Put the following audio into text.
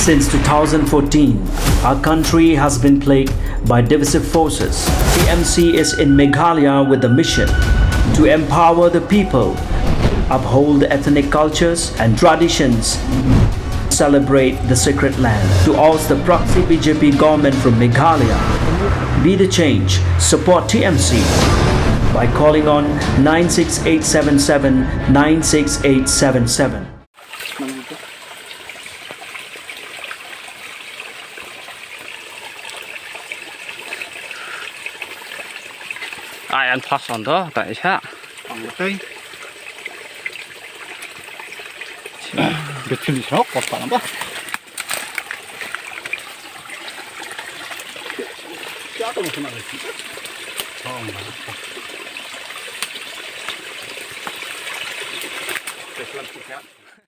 Since 2014, our country has been plagued by divisive forces. TMC is in Meghalaya with the mission to empower the people, uphold ethnic cultures and traditions, celebrate the sacred land. To oust the proxy BJP government from Meghalaya, be the change, support TMC by calling on 96877 96877. Ai ăn phát sòn đó tại sao? Đây. Được chừng sốc có phải không? Chắc tôi không làm được. Không. Để làm chút khác.